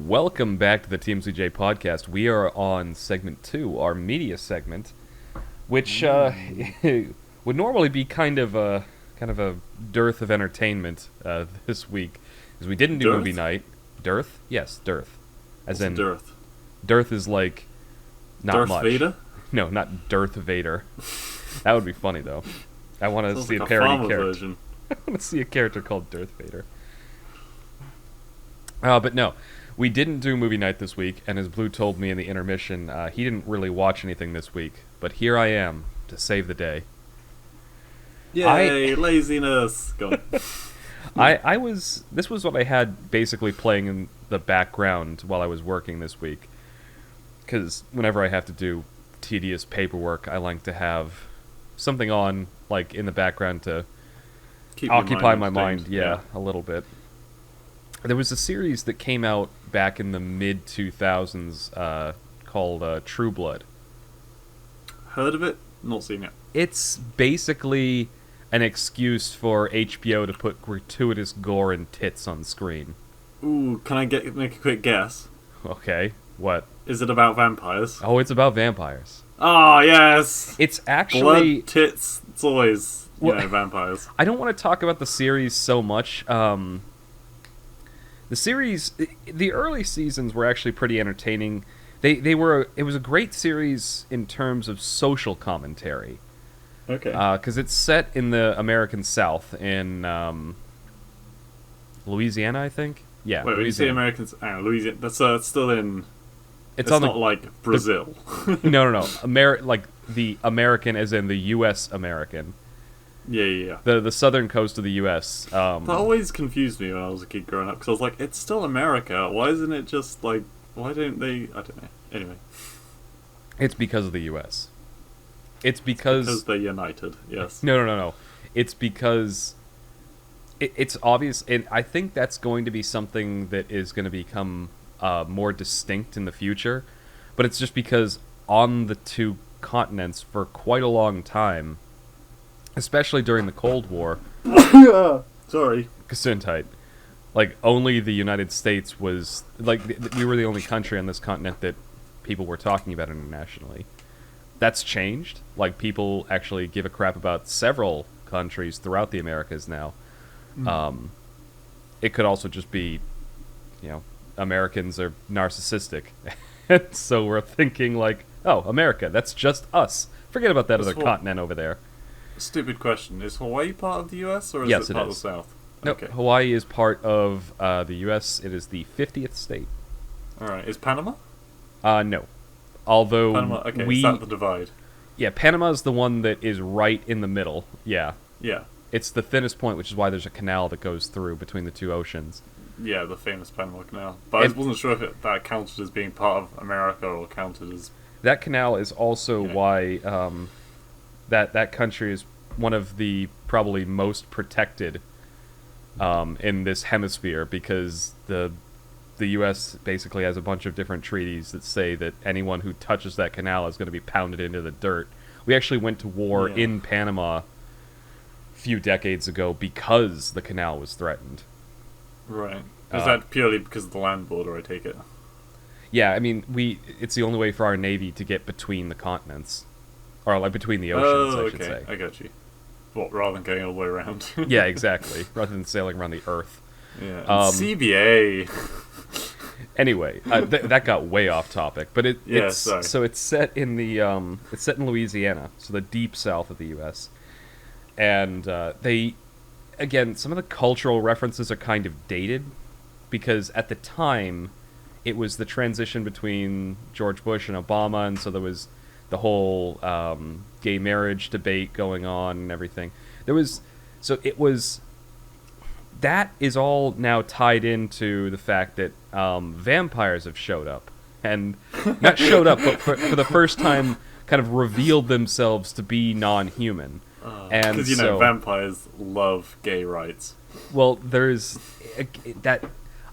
Welcome back to the TMCJ podcast. We are on segment 2, our media segment, which would normally be kind of a dearth of entertainment this week, because we didn't do Dearth? movie night. Dearth? Yes, dearth. As What's in dearth? dearth is like not Darth much. Vader? No, not Darth Vader. That would be funny though. I want to Sounds see like a parody farmer character. version. I want to see a character called Darth Vader. But no, we didn't do movie night this week, and as Blue told me in the intermission, he didn't really watch anything this week. But here I am to save the day. Yay, laziness! Go on. This was what I had basically playing in the background while I was working this week. Because whenever I have to do tedious paperwork, I like to have something on, like, in the background to Keep your occupy my entertained. mind, yeah, a little bit. There was a series that came out back in the mid-2000s called True Blood. Heard of it? Not seen it. It's basically an excuse for HBO to put gratuitous gore and tits on screen. Ooh, can I make a quick guess? Okay, what? Is it about vampires? Oh, it's about vampires. Oh, yes! It's actually... Blood, tits, it's always, vampires. I don't want to talk about the series so much. The series, the early seasons were actually pretty entertaining. It was a great series in terms of social commentary. Okay. Because it's set in the American South in Louisiana, I think. Yeah. Wait, when you say Louisiana. Americans... Louisiana, that's still in... It's It's on not like Brazil. no. Like the American, as in the U.S. American. Yeah. The southern coast of the U.S. That always confused me when I was a kid growing up, because I was like, it's still America. Why isn't it just like... Why don't they... I don't know. Anyway. It's because of the U.S. It's because they're united, yes. No. It's because it's obvious, and I think that's going to be something that is going to become more distinct in the future. But it's just because on the two continents for quite a long time, especially during the Cold War, Sorry. Gesundheit, like only the United States was like we were the only country on this continent that people were talking about internationally. That's changed. Like, people actually give a crap about several countries throughout the Americas now. It could also just be, Americans are narcissistic. And so we're thinking, like, oh, America, that's just us. Forget about that other continent over there. Stupid question. Is Hawaii part of the US, or is Yes, it part it of is. the South? Nope, Okay. Hawaii is part of the U.S. It is the 50th state. Alright. Is Panama? No. Although Panama, okay. Is that the divide? Yeah, Panama's the one that is right in the middle. Yeah. Yeah. It's the thinnest point, which is why there's a canal that goes through between the two oceans. Yeah, the famous Panama Canal. But I wasn't sure if that counted as being part of America or counted as... That canal is also why that country is one of the probably most protected in this hemisphere, because the U.S. basically has a bunch of different treaties that say that anyone who touches that canal is going to be pounded into the dirt. We actually went to war in Panama a few decades ago because the canal was threatened. Right. Is that purely because of the land border, I take it? Yeah, I mean, it's the only way for our Navy to get between the continents. Or, like, between the oceans, I should say. I got you. What, rather than going all the way around? Yeah, exactly. Rather than sailing around the Earth. Yeah. CBA. Anyway, that got way off topic, but it's set in the it's set in Louisiana, so the deep south of the U.S. And some of the cultural references are kind of dated, because at the time it was the transition between George Bush and Obama, and so there was the whole gay marriage debate going on and everything. That is all now tied into the fact that vampires have showed up. And not showed up, but for the first time kind of revealed themselves to be non-human. Because, vampires love gay rights. Well, there's... that.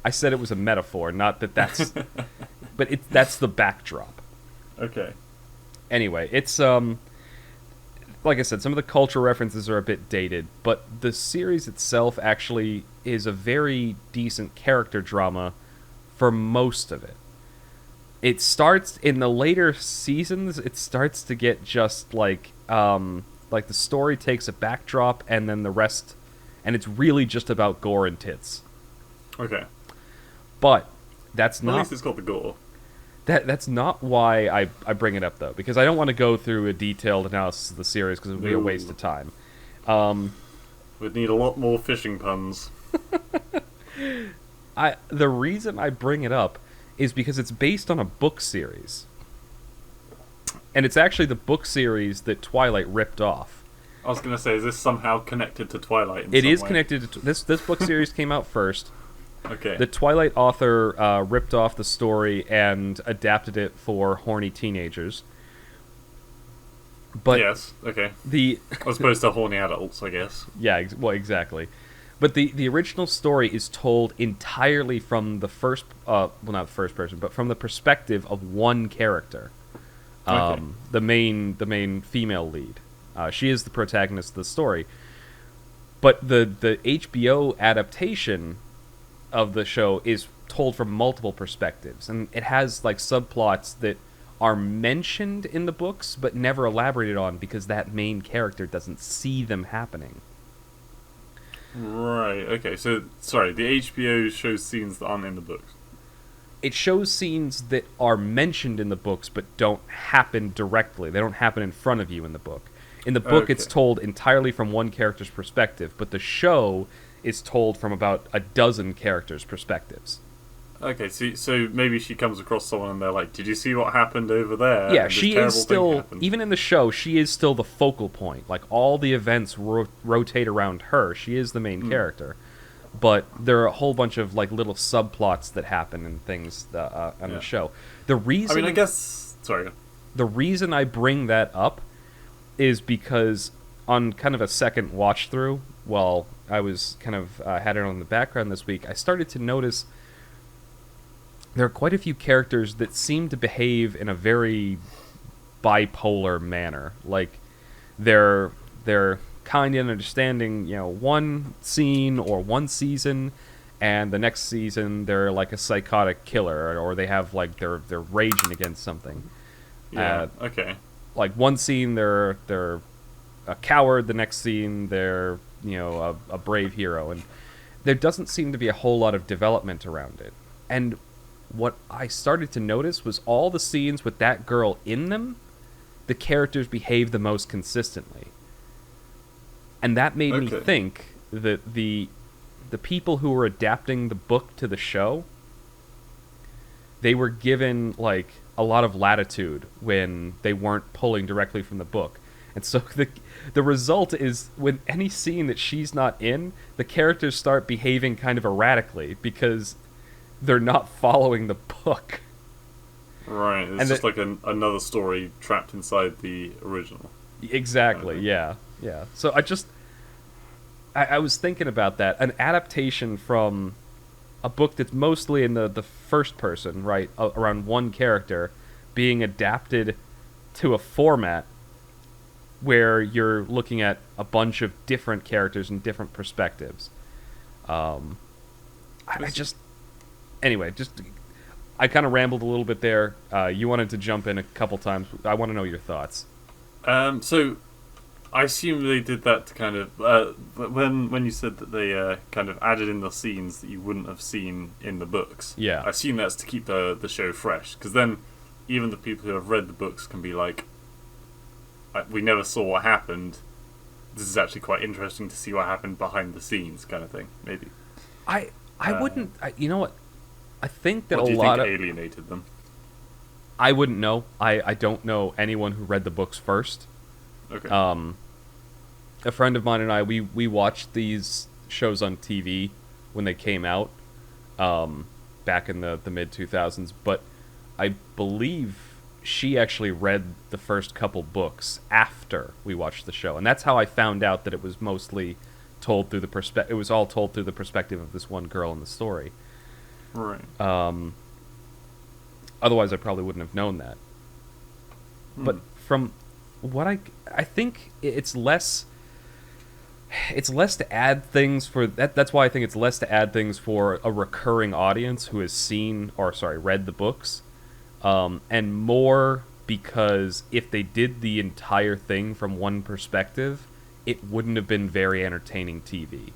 I said it was a metaphor, not that that's... but that's the backdrop. Okay. Anyway, it's... like I said, some of the cultural references are a bit dated, but the series itself actually is a very decent character drama for most of it. It starts in the later seasons. It starts to get just like the story takes a backdrop, and then the rest, and it's really just about gore and tits. Okay. But that's not. At least it's got the gore. That's not why I bring it up, though, because I don't want to go through a detailed analysis of the series because it would be a waste of time. We'd need a lot more fishing puns. The reason I bring it up is because it's based on a book series. And it's actually the book series that Twilight ripped off. I was going to say, is this somehow connected to Twilight in some way? It is way? Connected to... This book series came out first. Okay. The Twilight author ripped off the story and adapted it for horny teenagers. But yes, okay. As opposed to horny adults, I guess. Yeah, well, exactly. But the original story is told entirely from the first... well, not the first person, but from the perspective of one character. Okay. The main female lead. She is the protagonist of the story. But the HBO adaptation of the show is told from multiple perspectives, and it has like subplots that are mentioned in the books but never elaborated on because that main character doesn't see them happening. Right, okay, so, sorry, the HBO shows scenes that aren't in the books. It shows scenes that are mentioned in the books but don't happen directly. They don't happen in front of you in the book. In the book, It's told entirely from one character's perspective, but the show is told from about a dozen characters' perspectives. Okay, so maybe she comes across someone and they're like, did you see what happened over there? Yeah, she is still, even in the show, she is still the focal point. Like, all the events rotate around her. She is the main character. But there are a whole bunch of, like, little subplots that happen and things on the show. The reason... I mean, I guess... Sorry. The reason I bring that up is because on kind of a second watch-through, while I was kind of had it on the background this week, I started to notice there are quite a few characters that seem to behave in a very bipolar manner. Like, they're kind and understanding, one scene or one season, and the next season they're like a psychotic killer, or they have like they're raging against something. Yeah. Okay. Like, one scene they're a coward, the next scene they're a brave hero, and there doesn't seem to be a whole lot of development around it. And what I started to notice was all the scenes with that girl in them, the characters behave the most consistently. And that made me think that the people who were adapting the book to the show, they were given, like, a lot of latitude when they weren't pulling directly from the book. And so the result is, with any scene that she's not in, the characters start behaving kind of erratically because they're not following the book. Right, it's just like another story trapped inside the original. Exactly, yeah. So I was thinking about that. An adaptation from a book that's mostly in the first person, right, around one character, being adapted to a format where you're looking at a bunch of different characters and different perspectives. Anyway, I kind of rambled a little bit there. You wanted to jump in a couple times. I want to know your thoughts. So I assume they did that to kind of when you said that they kind of added in the scenes that you wouldn't have seen in the books. Yeah, I assume that's to keep the show fresh, because then even the people who have read the books can be like, we never saw what happened. This is actually quite interesting to see what happened behind the scenes, kind of thing. Maybe. I wouldn't. You know what? I think that what do you think alienated them? I wouldn't know. I don't know anyone who read the books first. Okay. A friend of mine and I, we watched these shows on TV when they came out, back in the mid-2000s, but I believe she actually read the first couple books after we watched the show, and that's how I found out that it was mostly told through the it was all told through the perspective of this one girl in the story. Right. Otherwise I probably wouldn't have known that. But from what I think it's less... it's less to add things for that. That's why I think it's less to add things for a recurring audience who has read the books, and more because if they did the entire thing from one perspective, it wouldn't have been very entertaining TV.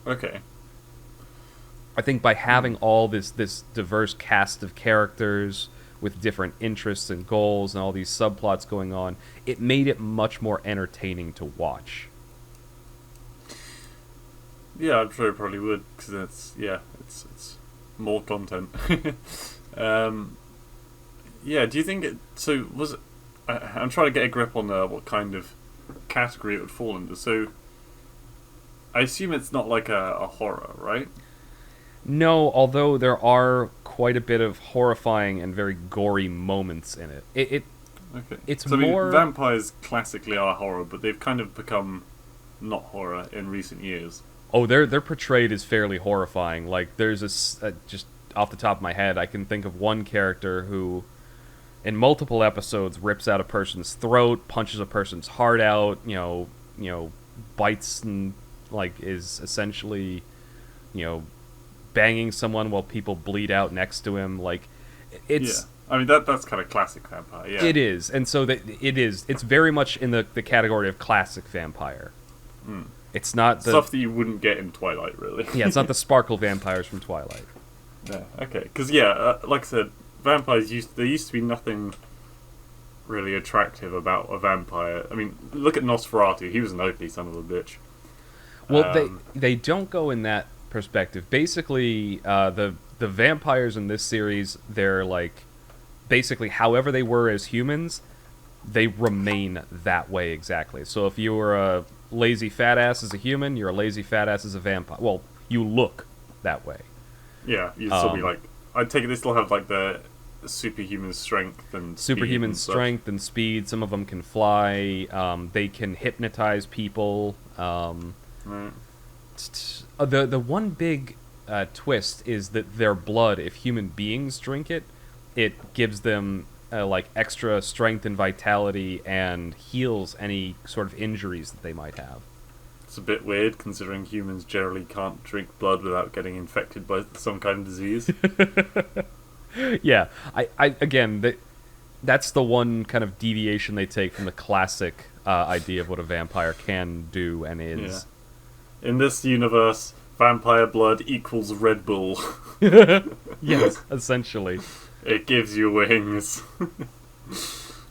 Okay. I think by having all this diverse cast of characters with different interests and goals and all these subplots going on, it made it much more entertaining to watch. Yeah, I'm sure it probably would, because it's more content. Yeah, do you think it... So, was it... I'm trying to get a grip on what kind of category it would fall into. So, I assume it's not like a horror, right? No, although there are quite a bit of horrifying and very gory moments in it. Okay. It's so, more... I mean, vampires classically are horror, but they've kind of become not horror in recent years. Oh, they're portrayed as fairly horrifying. Like, there's just off the top of my head, I can think of one character who, in multiple episodes, rips out a person's throat, punches a person's heart out, bites and, like, is essentially, banging someone while people bleed out next to him. Like, it's... Yeah. I mean, that's kind of classic vampire, yeah. It is, and so it's very much in the category of classic vampire. Mm. It's not the... Stuff that you wouldn't get in Twilight, really. Yeah, it's not the sparkle vampires from Twilight. No, okay. Because, like I said, vampires there used to be nothing really attractive about a vampire. I mean, look at Nosferatu. He was an ugly son of a bitch. Well, they don't go in that perspective. Basically, the vampires in this series, they're like... Basically, however they were as humans, they remain that way exactly. So if you were a lazy fat ass as a human, you're a lazy fat ass as a vampire. Well, you look that way. Yeah, you'd still be like... I take it they still have like the superhuman strength and superhuman strength and speed. Some of them can fly. They can hypnotize people. Right. The one big twist is that their blood, if human beings drink it, it gives them like extra strength and vitality and heals any sort of injuries that they might have. It's a bit weird considering humans generally can't drink blood without getting infected by some kind of disease. Yeah, I again, that's the one kind of deviation they take from the classic idea of what a vampire can do and is. Yeah. In this universe, vampire blood equals Red Bull. Yes, essentially. It gives you wings.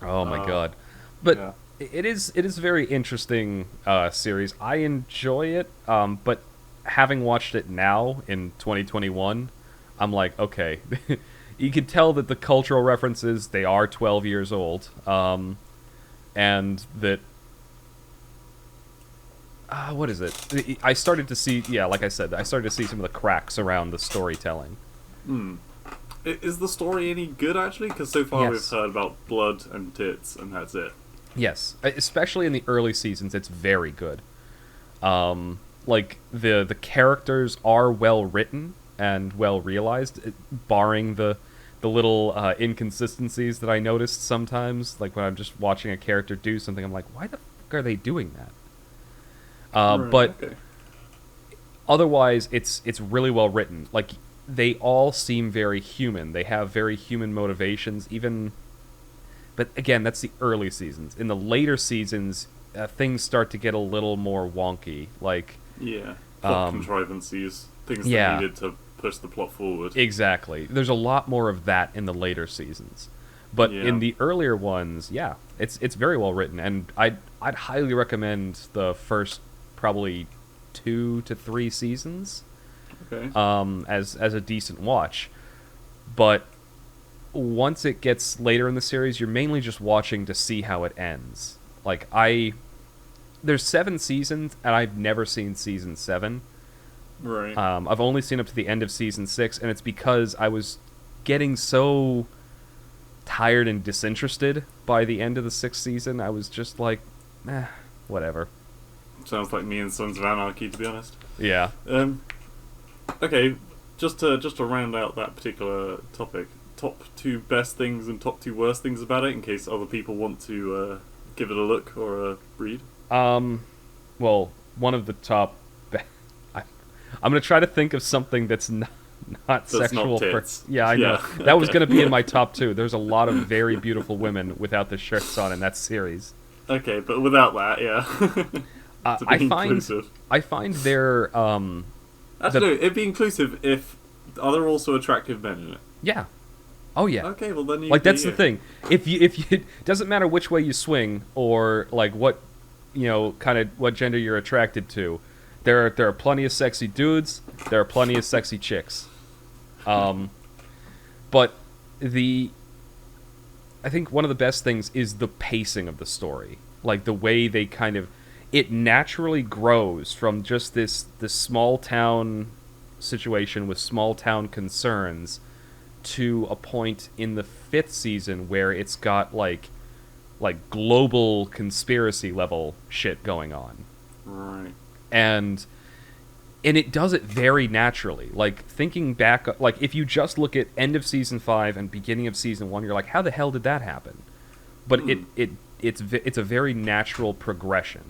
Oh my god. But yeah. it is a very interesting series. I enjoy it, but having watched it now in 2021, I'm like, okay. You can tell that the cultural references, they are 12 years old. And that... what is it? I started to see, like I said, I started to see some of the cracks around the storytelling. Hmm. Is the story any good, actually? Because so far we've heard about blood and tits, and that's it. Yes. Especially in the early seasons, it's very good. Like, the characters are well written and well realized, barring the little inconsistencies that I noticed sometimes. Like, when I'm just watching a character do something, I'm like, why the fuck are they doing that? Right, but okay. Otherwise, it's really well written. Like, they all seem very human. They have very human motivations, even... But again, that's the early seasons. In the later seasons, things start to get a little more wonky. Like... Yeah, plot contrivances, things that needed to push the plot forward. Exactly. There's a lot more of that in the later seasons. But in the earlier ones, it's very well written. And I'd highly recommend the first probably 2 to 3 seasons. Okay. As a decent watch. But once it gets later in the series, you're mainly just watching to see how it ends. Like, there's 7 seasons, and I've never seen season 7. Right. I've only seen up to the end of season 6, and it's because I was getting so tired and disinterested by the end of the 6th season. I was just like, whatever. Sounds like me and Sons of Anarchy, to be honest. Yeah. Okay, just to round out that particular topic, top 2 best things and top 2 worst things about it, in case other people want to give it a look or a read. well, one of the top. I'm gonna try to think of something that's not sexual. Not tits. Yeah, I know. Okay. That was gonna be in my top 2. There's a lot of very beautiful women without the shirts on in that series. Okay, but without that, yeah. I find they're Actually, it'd be inclusive if are there also attractive men in it? Yeah. Oh yeah. Okay, well then like that's the thing. If you it doesn't matter which way you swing or like what kind of what gender you're attracted to. There are plenty of sexy dudes. There are plenty of sexy chicks. But I think one of the best things is the pacing of the story. Like the way they it naturally grows from just this small town situation with small town concerns to a point in the 5th season where it's got like global conspiracy level shit going on. Right. And it does it very naturally. Like thinking back, like if you just look at end of season 5 and beginning of season 1, you're like, how the hell did that happen? But it's a very natural progression.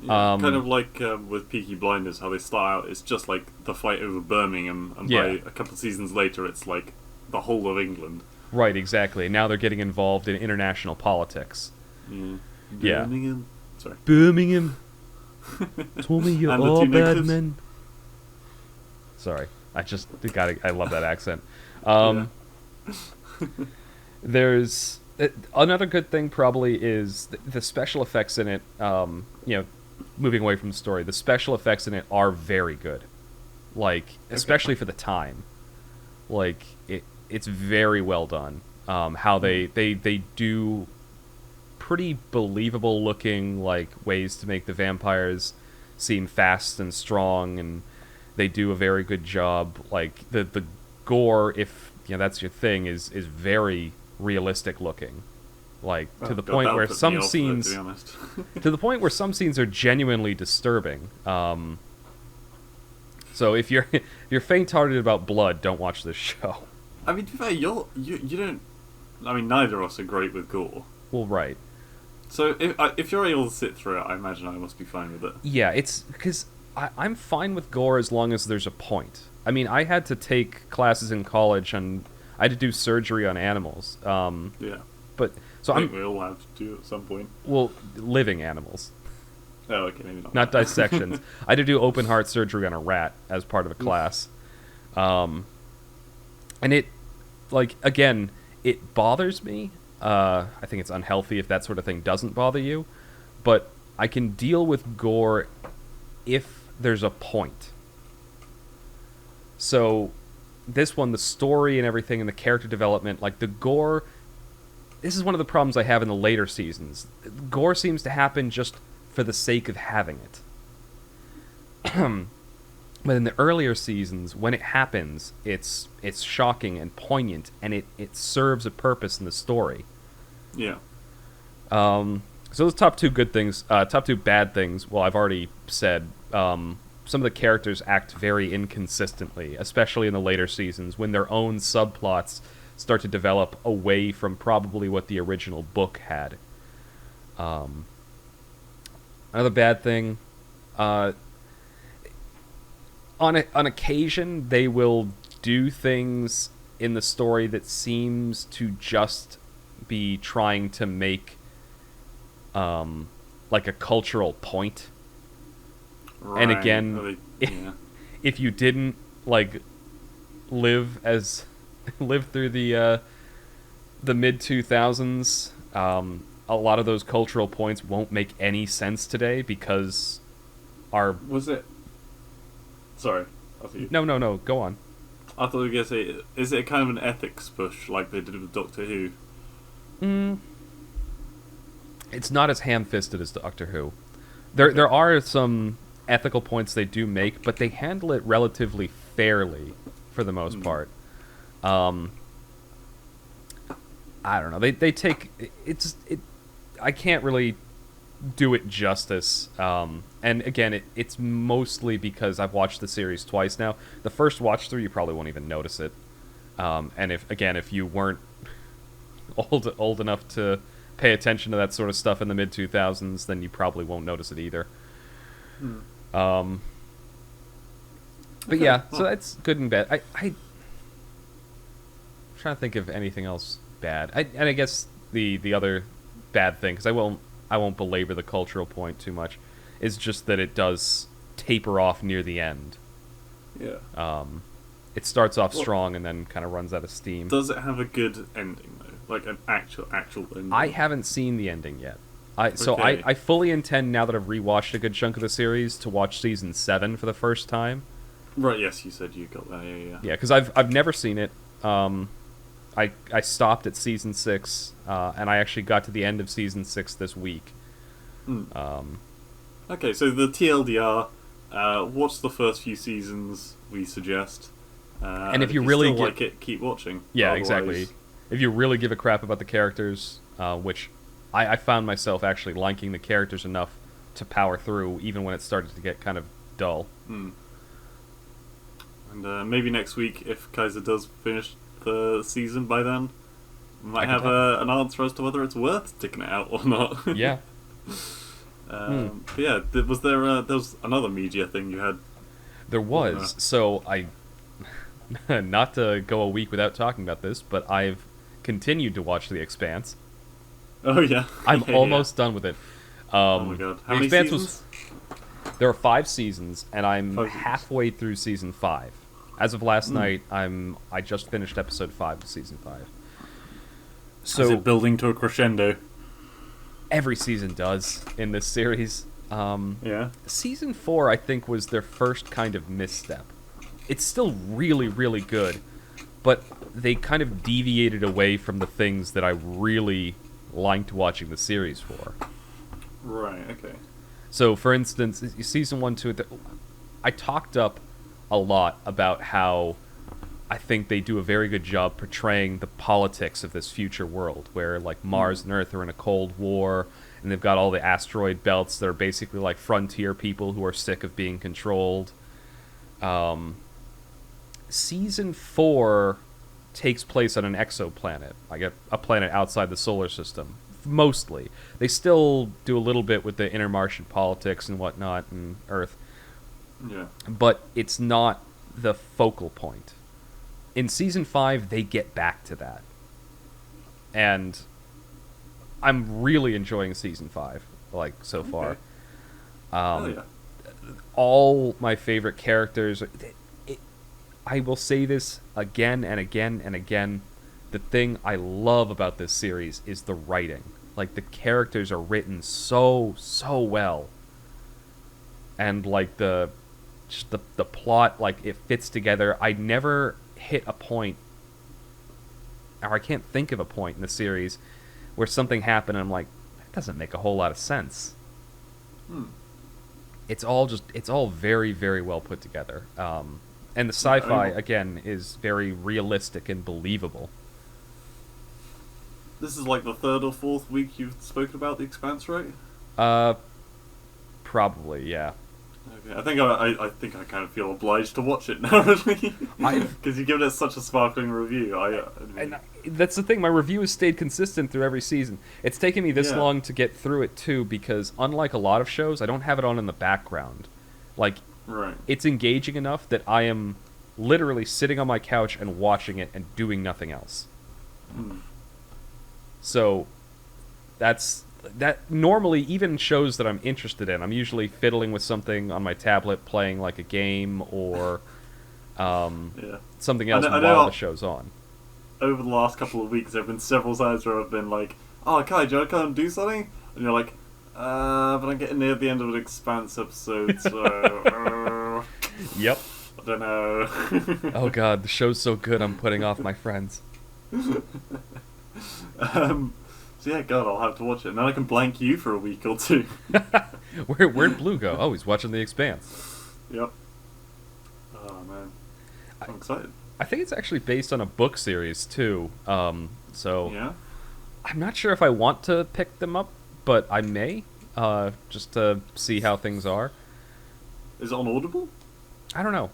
Yeah, kind of like with Peaky Blinders, how they start out, it's just like the fight over Birmingham, and by a couple of seasons later, it's like the whole of England. Right, exactly. Now they're getting involved in international politics. Yeah. Birmingham. Sorry. Birmingham. Told me you're all bad men. Sorry, I love that accent. There's another good thing probably is the special effects in it. Moving away from the story, the special effects in it are very good. Like, especially for the time. Like, it's very well done. How they do pretty believable looking like ways to make the vampires seem fast and strong, and they do a very good job. Like the gore, if that's your thing, is very realistic looking. Like to the point where some scenes to the point where some scenes are genuinely disturbing. So if you're faint-hearted about blood, don't watch this show. I mean, to be fair, you don't. I mean, neither of us are great with gore. Well, right. So if you're able to sit through it, I imagine I must be fine with it. Yeah, it's because I'm fine with gore as long as there's a point. I mean, I had to take classes in college and I had to do surgery on animals. Yeah. But so I think we all have to at some point. Well, living animals. Oh, okay, maybe not. Not dissections. I had to do open heart surgery on a rat as part of a class. And it, like, again, it bothers me. I think it's unhealthy if that sort of thing doesn't bother you. But I can deal with gore if there's a point. So, this one, the story and everything and the character development, like the gore, this is one of the problems I have in the later seasons. Gore seems to happen just for the sake of having it. But in the earlier seasons, when it happens, it's shocking and poignant, and it serves a purpose in the story. Yeah. So those top two good things, top two bad things, well, I've already said. Some of the characters act very inconsistently, especially in the later seasons, when their own subplots start to develop away from probably what the original book had. Another bad thing, on occasion, they will do things in the story that seems to just be trying to make like a cultural point. Right. And again, if you didn't like live through the mid 2000s, a lot of those cultural points won't make any sense today because was it? Sorry, No, go on. I thought you were gonna say, is it kind of an ethics push like they did with Doctor Who? It's not as ham-fisted as Doctor Who. There are some ethical points they do make, but they handle it relatively fairly for the most part. I don't know. They take it. I can't really do it justice. And again, it's mostly because I've watched the series twice now. The first watch through, you probably won't even notice it. And if you weren't old enough to pay attention to that sort of stuff in the mid 2000s, then you probably won't notice it either. But yeah, so that's good and bad. I'm trying to think of anything else bad. And I guess the other bad thing, because I won't belabor the cultural point too much, is just that it does taper off near the end. Yeah. It starts off strong and then kind of runs out of steam. Does it have a good ending though? Like an actual ending? I haven't seen the ending yet. I fully intend, now that I've rewatched a good chunk of the series, to watch season 7 for the first time. Right. Yes, you said you got that. Yeah. Yeah, because I've never seen it. I stopped at season 6, and I actually got to the end of season 6 this week. Okay, so the TLDR, watch the first few seasons, we suggest. And if you really like it, keep watching. Yeah, exactly. If you really give a crap about the characters, which I found myself actually liking the characters enough to power through, even when it started to get kind of dull. And maybe next week, if Kaiser does finish the season by then, we might have an answer as to whether it's worth sticking it out or not. Yeah. But yeah, there was another media thing you had. There was. So I, not to go a week without talking about this, but I've continued to watch The Expanse. Oh yeah. I'm almost done with it. Oh my god. How many seasons? There are 5 seasons, and I'm halfway through season 5. As of last night, I just finished episode 5 of season 5. So is it building to a crescendo? Every season does in this series. Yeah. Season 4, I think, was their first kind of misstep. It's still really, really good, but they kind of deviated away from the things that I really liked watching the series for. Right, okay. So, for instance, season 1, 2, I talked up a lot about how I think they do a very good job portraying the politics of this future world, where like Mars and Earth are in a Cold War, and they've got all the asteroid belts that are basically like frontier people who are sick of being controlled. Season 4 takes place on an exoplanet, like a planet outside the solar system. Mostly. They still do a little bit with the intermartian politics and whatnot and Earth. Yeah. But it's not the focal point. In season 5, they get back to that. And I'm really enjoying season 5, like, so far. Yeah. All my favorite characters... I will say this again and again and again. The thing I love about this series is the writing. Like, the characters are written so well. And, like, the plot, like, it fits together. I never hit a point, or I can't think of a point in the series where something happened and I'm like, that doesn't make a whole lot of sense. It's all very, very well put together. And the sci-fi, again, is very realistic and believable. This is like the 3rd or 4th week you've spoken about The Expanse, right? Probably, yeah. Okay. I think I kind of feel obliged to watch it now, really, because you've given it such a sparkling review. And that's the thing. My review has stayed consistent through every season. It's taken me this long to get through it too, because unlike a lot of shows, I don't have it on in the background. Like, it's engaging enough that I am literally sitting on my couch and watching it and doing nothing else. So that normally, even shows that I'm interested in, I'm usually fiddling with something on my tablet, playing like a game or something else while the show's on. Over the last couple of weeks, there have been several times where I've been like, "Oh, Kai, do you want to come and do something?" And you're like, but I'm getting near the end of an Expanse episode, so... Yep. I don't know. Oh god, the show's so good I'm putting off my friends. So yeah, God, I'll have to watch it. And then I can blank you for a week or 2. Where'd Blue go? Oh, he's watching The Expanse. Yep. Oh, man. I'm excited. I think it's actually based on a book series, too. So... Yeah? I'm not sure if I want to pick them up, but I may, just to see how things are. Is it on Audible? I don't know.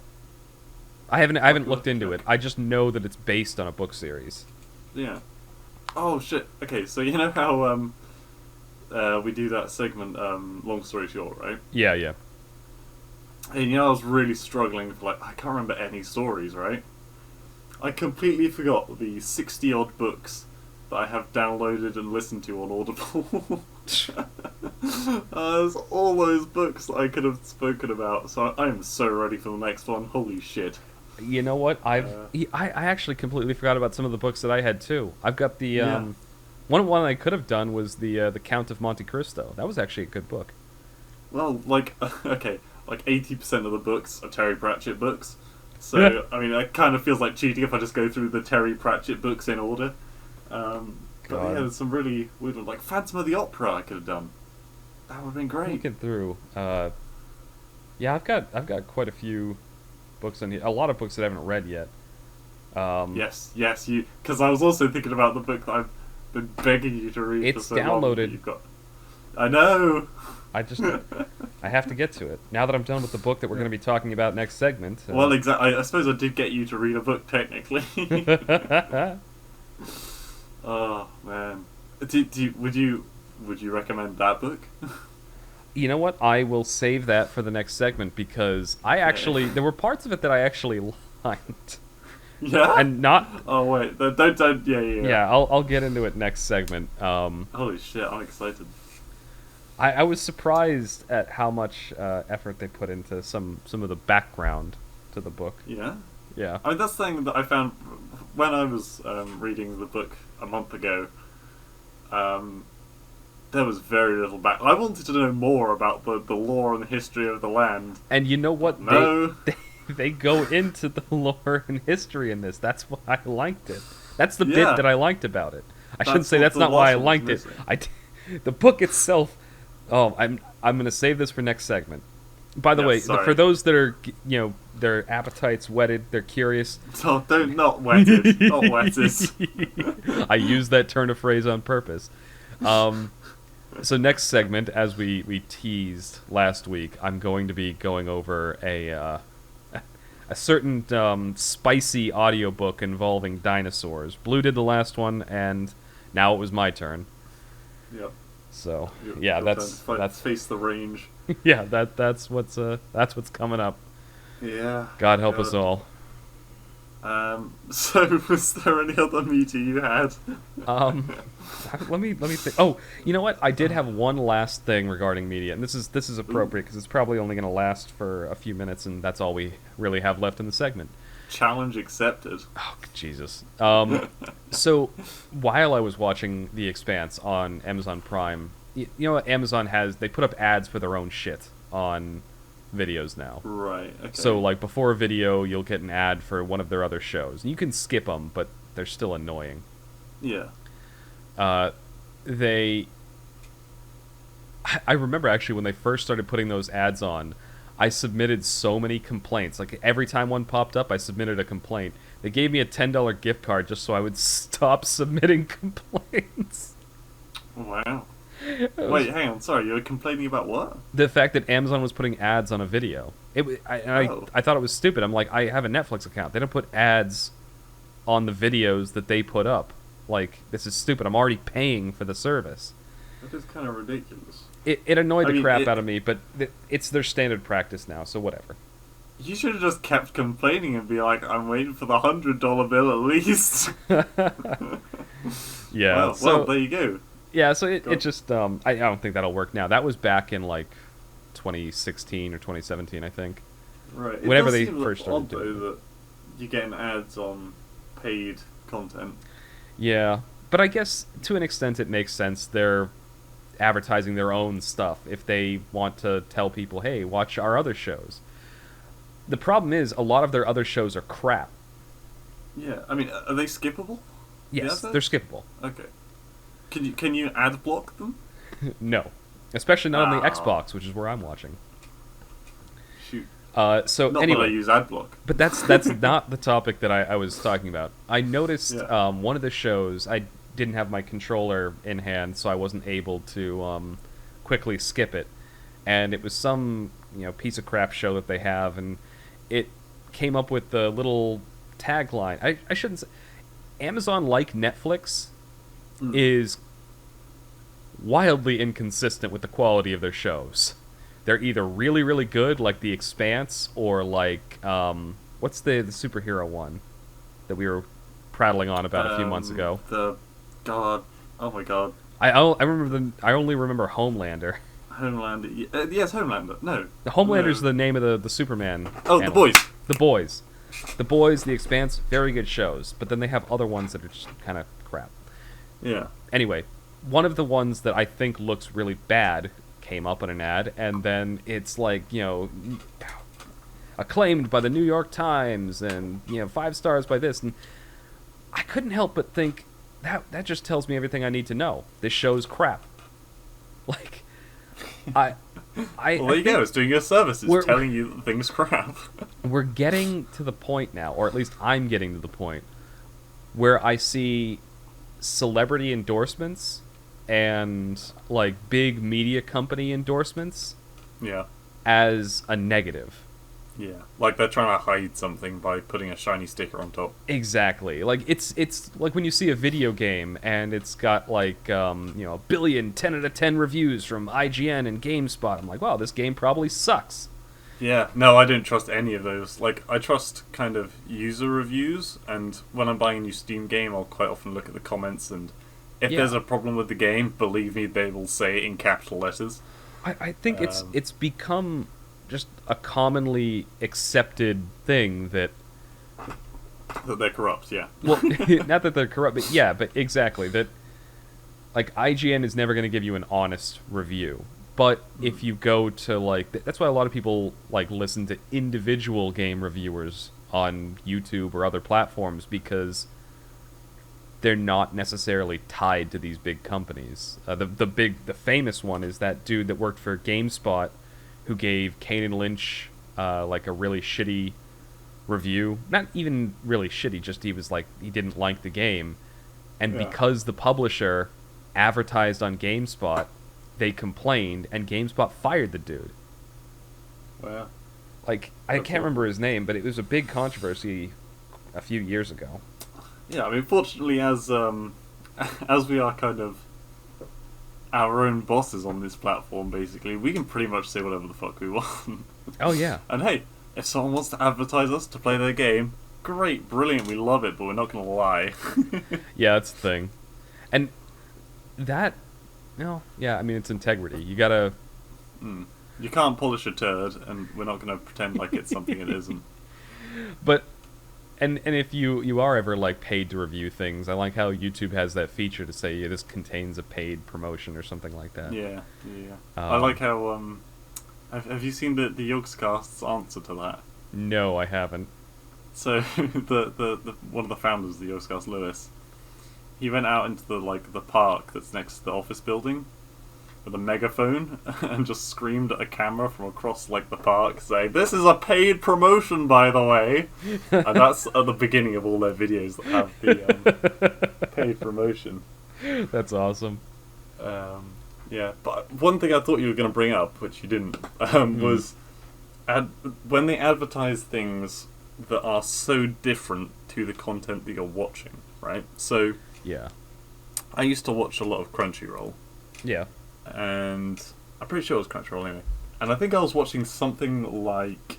I haven't looked into it. I just know that it's based on a book series. Yeah. Oh shit. Okay, so you know how we do that segment, long story short, right? Yeah. And I was really struggling for I can't remember any stories, right? I completely forgot the 60 odd books that I have downloaded and listened to on Audible. There's all those books that I could have spoken about, so I am so ready for the next one. Holy shit. You know what? I actually completely forgot about some of the books that I had too. I've got the one I could have done was the Count of Monte Cristo. That was actually a good book. Well, okay, 80% of the books are Terry Pratchett books. So, I mean, it kind of feels like cheating if I just go through the Terry Pratchett books in order. But yeah, there's some really weird ones, like Phantom of the Opera I could have done. That would have been great. Looking through. Yeah, I've got quite a few books on here. A lot of books that I haven't read yet. Yes, you. Because I was also thinking about the book that I've been begging you to read. It's for so downloaded. Long. You've got. I know. I have to get to it now that I'm done with the book that we're going to be talking about next segment. Well, exactly. I suppose I did get you to read a book technically. Oh man, would you recommend that book? You know what? I will save that for the next segment because there were parts of it that I actually liked. Yeah. And not. Oh wait, don't. Yeah. Yeah, I'll get into it next segment. Holy shit! I'm excited. I was surprised at how much effort they put into some of the background to the book. Yeah. Yeah. I mean, that's the thing that I found when I was reading the book a month ago. There was very little back. I wanted to know more about the lore and the history of the land. And you know what? No. They go into the lore and history in this. That's why I liked it. That's the bit that I liked about it. I shouldn't say that's not why I liked it. The book itself. Oh, I'm going to save this for next segment. By the way, for those that are, their appetites whetted, they're curious. Oh, not wetted, not wetted. I used that turn of phrase on purpose. So next segment, as we teased last week, I'm going to be going over a certain spicy audiobook involving dinosaurs. Blue did the last one, and now it was my turn. Yep. So yeah, that's face the range. Yeah, that's what's coming up. Yeah. God help us all. So was there any other media you had? Let me think. Oh, you know what? I did have one last thing regarding media, and this is appropriate because it's probably only going to last for a few minutes, and that's all we really have left in the segment. Challenge accepted. Oh, Jesus. So, while I was watching The Expanse on Amazon Prime, you know what Amazon has? They put up ads for their own shit on videos now. Right, okay. So, before a video, you'll get an ad for one of their other shows. You can skip them, but they're still annoying. Yeah. I remember, actually, when they first started putting those ads on, I submitted so many complaints. Every time one popped up, I submitted a complaint. They gave me a $10 gift card just so I would stop submitting complaints. Wow. Wait, hang on. Sorry, you were complaining about what? The fact that Amazon was putting ads on a video. I thought it was stupid. I'm like, I have a Netflix account. They don't put ads on the videos that they put up. This is stupid. I'm already paying for the service. That is kind of ridiculous. It annoyed the crap out of me, but it's their standard practice now, so whatever. You should have just kept complaining and be like, I'm waiting for the $100 bill at least. Yeah. Well, there you go. Yeah, so it just, I don't think that'll work now. That was back in 2016 or 2017, I think. Right. Whenever they first started doing it. That you're getting ads on paid content. Yeah, but I guess to an extent it makes sense. They're advertising their own stuff if they want to tell people, hey, watch our other shows. The problem is a lot of their other shows are crap. Yeah, I mean, are they skippable? Yes, they're skippable. Okay. Can you ad block them? No, especially not on the Xbox, which is where I'm watching. Shoot. So not anyway, that I use ad block. But that's not the topic that I was talking about. I noticed one of the shows, I didn't have my controller in hand, so I wasn't able to quickly skip it. And it was some piece of crap show that they have, and it came up with the little tagline. I shouldn't say... Amazon, like Netflix, is wildly inconsistent with the quality of their shows. they're either really, really good, like The Expanse, or like what's the superhero one that we were prattling on about a few months ago? Oh my god. I remember I only remember Homelander. Homelander. Yes, Homelander. No. Homelander's the name of the Superman. Oh, analyst. The Boys. The Boys. The Boys, The Expanse, very good shows. But then they have other ones that are just kind of crap. Yeah. Anyway, one of the ones that I think looks really bad came up in an ad, and then it's like, acclaimed by the New York Times, and 5 stars by this, and I couldn't help but think that just tells me everything I need to know. This show's crap. Like, well, there you go. It's doing your service. It's telling you that things crap. We're getting to the point now, or at least I'm getting to the point, where I see celebrity endorsements and like big media company endorsements as a negative. Yeah, like they're trying to hide something by putting a shiny sticker on top. Exactly. Like it's like when you see a video game and it's got like a billion 10 out of 10 reviews from IGN and GameSpot. I'm like, wow, this game probably sucks. Yeah, no, I don't trust any of those. Like, I trust kind of user reviews, and when I'm buying a new Steam game, I'll quite often look at the comments, and if there's a problem with the game, believe me, they will say it in capital letters. I think it's become just a commonly accepted thing that they're corrupt, yeah. Well, not that they're corrupt, but exactly that. Like, IGN is never going to give you an honest review, but if you go to like, that's why a lot of people like listen to individual game reviewers on YouTube or other platforms, because they're not necessarily tied to these big companies. The famous one is that dude that worked for GameSpot, who gave Kane & Lynch like a really shitty review. Not even really shitty, just he was like, he didn't like the game. And because the publisher advertised on GameSpot, they complained, and GameSpot fired the dude. Wow. Like, I can't remember his name, but it was a big controversy a few years ago. Yeah, I mean, fortunately, as we are kind of our own bosses on this platform, basically, we can pretty much say whatever the fuck we want. Oh, yeah. And hey, if someone wants to advertise us to play their game, great, brilliant, we love it, but we're not going to lie. Yeah, that's the thing. And that, I mean, it's integrity. You gotta... You can't polish a turd, and we're not going to pretend like it's something it isn't. But... And if you are ever like paid to review things, I like how YouTube has that feature to say this contains a paid promotion or something like that. Yeah. I like how have you seen the Yogscast's answer to that? No, I haven't. So the one of the founders of the Yogscast, Lewis, he went out into the park that's next to the office building with a megaphone and just screamed at a camera from across the park saying, "This is a paid promotion, by the way." And that's at the beginning of all their videos that have the paid promotion. That's awesome. Yeah, but one thing I thought you were going to bring up, which you didn't, was when they advertise things that are so different to the content that you're watching, right? So yeah, I used to watch a lot of Crunchyroll. Yeah. And I'm pretty sure it was Crunchyroll anyway. And I think I was watching something like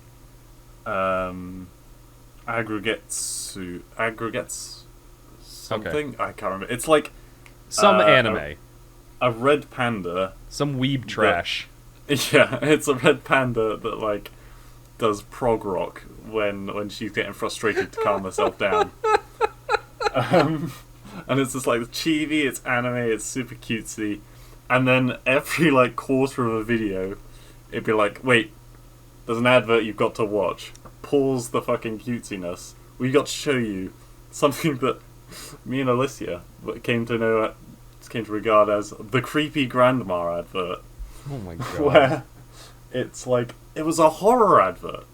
Aggregates something. Okay. I can't remember. It's like some anime. A red panda. Some weeb trash. Yeah, it's a red panda that does prog rock when she's getting frustrated to calm herself down. And it's just chibi, it's anime, it's super cutesy. And then every quarter of a video, it'd be like, wait, there's an advert you've got to watch. Pause the fucking cutesiness. We got to show you something that me and Alicia came to regard as the creepy grandma advert. Oh my god. Where it's it was a horror advert.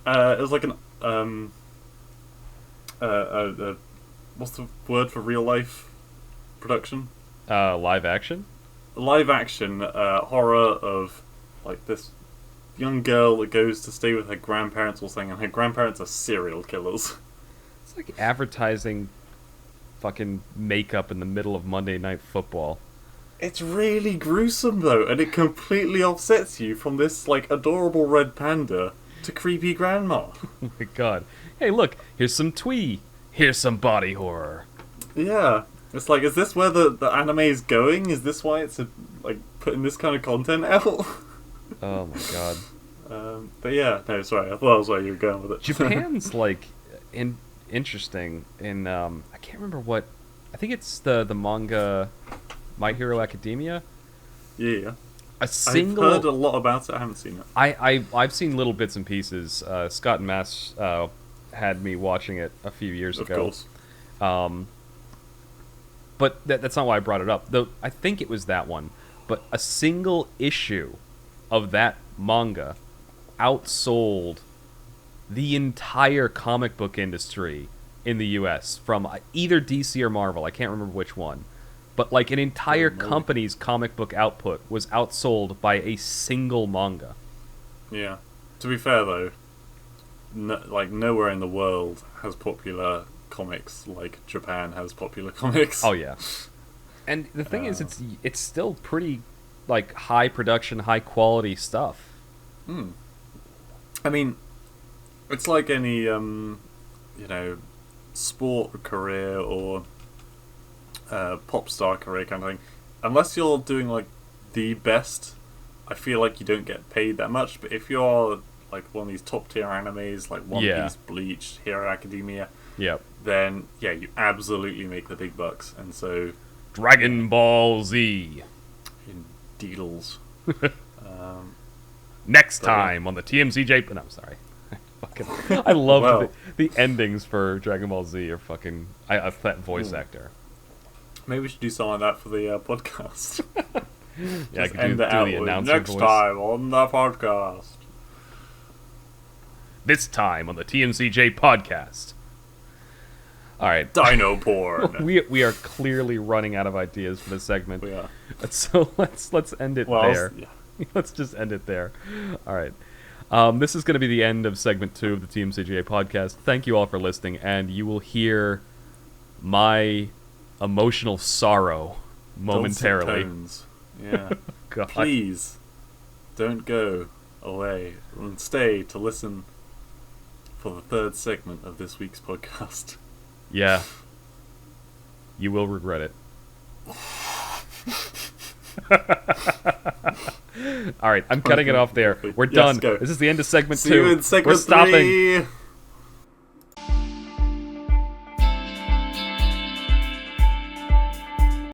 It was what's the word for real life production? Live action? Live action horror of this young girl that goes to stay with her grandparents or something, and her grandparents are serial killers. It's like advertising fucking makeup in the middle of Monday Night Football. It's really gruesome though, and it completely offsets you from this like adorable red panda to creepy grandma. Oh my god. Hey, look, here's some twee. Here's some body horror. Yeah. It's like, is this where the anime is going? Is this why it's like putting this kind of content out? Oh my god. But yeah, no, sorry, I thought that was where you were going with it. Japan's like interesting in I can't remember what. I think it's the manga My Hero Academia. Yeah. I've heard a lot about it. I haven't seen it. I've seen little bits and pieces. Scott and Mass had me watching it a few years ago. Of course. But that's not why I brought it up. Though I think it was that one. But a single issue of that manga outsold the entire comic book industry in the U.S. from either DC or Marvel. I can't remember which one. But like an entire company's comic book output was outsold by a single manga. Yeah. To be fair though, nowhere in the world has popular comics like Japan has popular comics. Oh yeah. And the thing is, it's still pretty like high production, high quality stuff. I mean, it's like any sport career or pop star career kind of thing. Unless you're doing like the best, I feel like you don't get paid that much. But if you're like one of these top tier animes like One Piece, Bleach, Hero Academia, then yeah, you absolutely make the big bucks. And so Dragon Ball Z in Deedles. Next time on the TMCJ. No, I'm sorry. I love the endings for Dragon Ball Z are fucking. That voice actor. Maybe we should do something like that for the podcast. Yeah, I could do the announcer next voice. Time on the podcast. This time on the TMCJ podcast. All right. Dino porn. we are clearly running out of ideas for this segment. We are. So let's end it there. Yeah. Let's just end it there. All right. This is going to be the end of segment 2 of the TMCJ podcast. Thank you all for listening, and you will hear my emotional sorrow momentarily. Yeah. God. Please don't go away and stay to listen for the 3rd segment of this week's podcast. Yeah. You will regret it. All right, I'm cutting it off there. We're done. Go. This is the end of segment 2. See you in segment We're stopping. 3.